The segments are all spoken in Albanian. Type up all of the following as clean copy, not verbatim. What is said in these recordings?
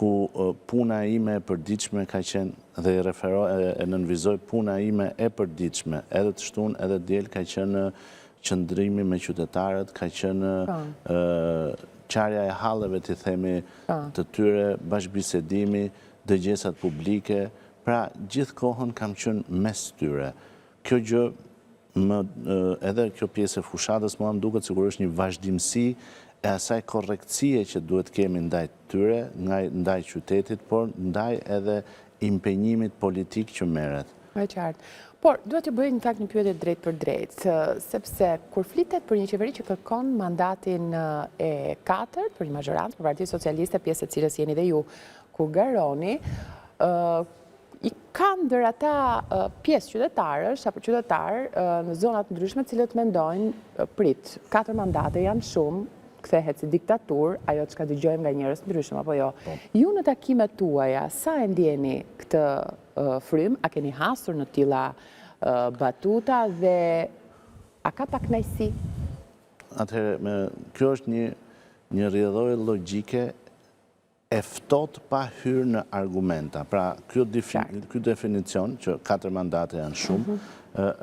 ku puna ime e përditshme ka qenë dhe e nënvizoj puna ime e përditshme, edhe të shtunë edhe djel ka qenë qëndrimi me qytetarët, ka qenë qarja e halleve të themi të tyre, bashkëbisedimi, dëgjesat publike, pra gjithë kohën kam qenë mes tyre. Kjo gjë, edhe kjo pjesë e fushatës, mua më duket sikur është një vazhdimsi e asaj korrektësie që duhet kemi ndaj tyre, ndaj qytetit, por ndaj edhe impenjimit politik që merret. Me qartë. Por, duhet të bëjë në fakt një pyetje drejt për drejt, sepse kur flitet për një qeveri që kërkon mandatin e 4 për një majorancë për Partinë Socialiste, pjesë e cilës jeni dhe ju, ku garoni, i kanë ndër ata pjesë qytetarësh apo qytetarë në zonat ndryshme cilët mendojnë prit, 4 mandate janë shumë, kthehet si diktatur, ajo çka dëgjojmë nga njerëz ndryshëm apo jo. Ju në takimet tuaja, sa e ndjeni këtë frym, a keni hasur në tilla batuta dhe a ka pak kënaqësi? Atëherë, kjo është një rrjedhore logjike e ftohtë pa hyrë në argumenta. Pra, ky definicion që 4 mandate janë shumë,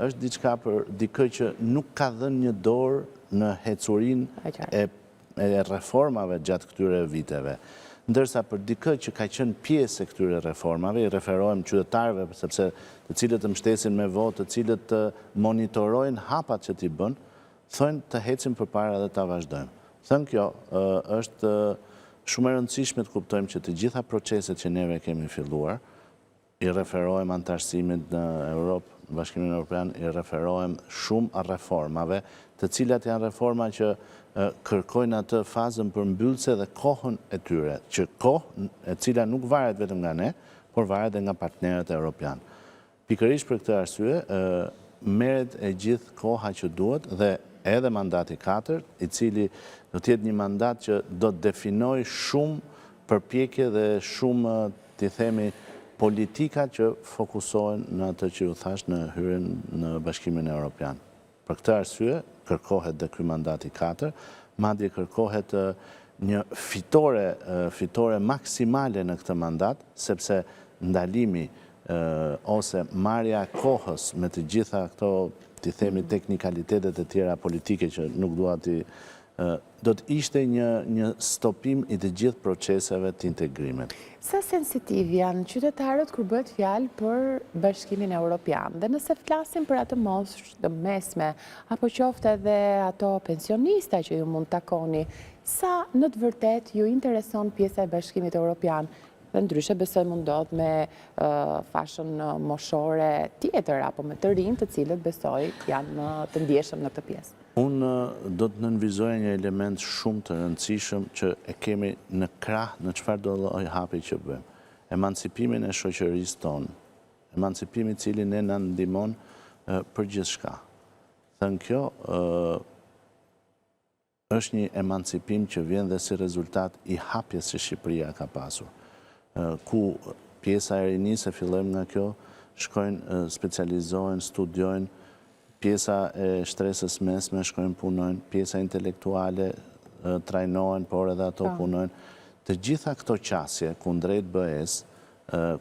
është diçka për dikë që nuk ka dhënë një dorë në hecurinë e reformave gjatë këtyre viteve. Ndërsa për dikë që ka qenë pjesë e këtyre reformave, i referohem qytetarëve, sepse të cilët të mbështesin me votë, të cilët të monitorojnë hapat që t'i bën, thonë të ecim përpara dhe ta vazhdojmë. Thënë kjo, është shumë e rëndësishme të kuptojmë që të gjitha proceset që neve kemi filluar, i referohem antarësimit në Europë, në Bashkimin Evropian, i referohem shumë a reformave, të cilat janë reforma që kërkojnë atë fazën përmbyllëse dhe kohën e tyre, që kohë e cila nuk varet vetëm nga ne, por varet dhe nga partnerët evropian. Pikërisht për këtë arsye, merret e gjithë koha që duhet dhe edhe mandati 4, i cili do të jetë një mandat që do të definojë shumë përpjekje dhe shumë, t'i themi, politika që fokusohen në atë që ju thash në hyrjen në Bashkimin Evropian. Për këtë arsye, kërkohet dhe ky mandati 4, madje kërkohet një fitore maksimale në këtë mandat, sepse ndalimi ose marrja kohës me të gjitha këto, t'i themi, teknikalitetet e tjera politike që nuk dua t'i do të ishte një stopim i të gjithë proceseve të integrimit. Sa sensitiv janë qytetarët kur bëhet fjalë për Bashkimin Evropian? Dhe nëse flasim për atë moshë të mesme, apo qoftë edhe ato pensionista që ju mund takoni, sa në të vërtet ju intereson pjesa e Bashkimit Evropian? Dhe ndryshe besoj mund ndodh me fashën moshore tjetër, apo me të rinj të cilët besoj janë të ndjeshëm në këtë pjesë. Unë do të nënvizoja një element shumë të rëndësishëm që e kemi në krah në çfarë do lloj hapi që bëjmë. Emancipimin e shoqërisë tonë, emancipimin i cili ne na ndihmon për gjithçka. Thënë kjo, është një emancipim që vjen dhe si rezultat i hapjes që Shqipëria ka pasur. Ku pjesa e rinisë, fillojmë nga kjo, shkojnë, specializohen, studiojnë, pjesa e shtresës mesme shkojnë punojnë, pjesa intelektuale trajnohen, por edhe ato punojnë. Të gjitha këto qasje kundrejt BE-s,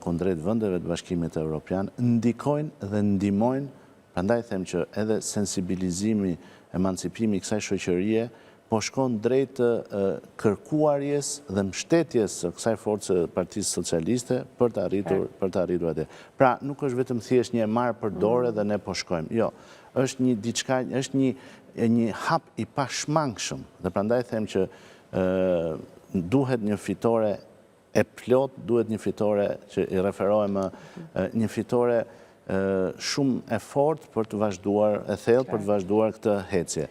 kundrejt vendeve të Bashkimit Evropian, ndikojnë dhe ndihmojnë, prandaj them që edhe sensibilizimi, emancipimi i kësaj shoqërie po shkon drejt kërkuarjes dhe mbështetjes së kësaj force Partisë Socialiste për të arritur atë. Pra, nuk është vetëm thjesht një marrë për dorë dhe ne po shkojmë. Jo, është një diçka, është një hap i pashmangshëm. Dhe prandaj them që duhet një fitore e plot, duhet një fitore që i referohem një fitore shumë e fortë për të vazhduar, e thellë për të vazhduar këtë hecje.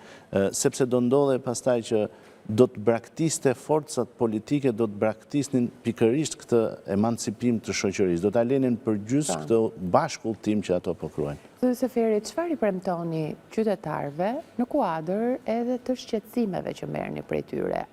Sepse do ndodhe pastaj që do të braktiste forcat politike, do të braktisnin pikërisht këtë emancipim të shoqërisë, do ta lenin përgjys këtë bashkëultim që ato po kruajnë. Zoti Seferi, çfarë i premtoni qytetarëve në kuadër edhe të shqetësimeve që merrni prej tyre?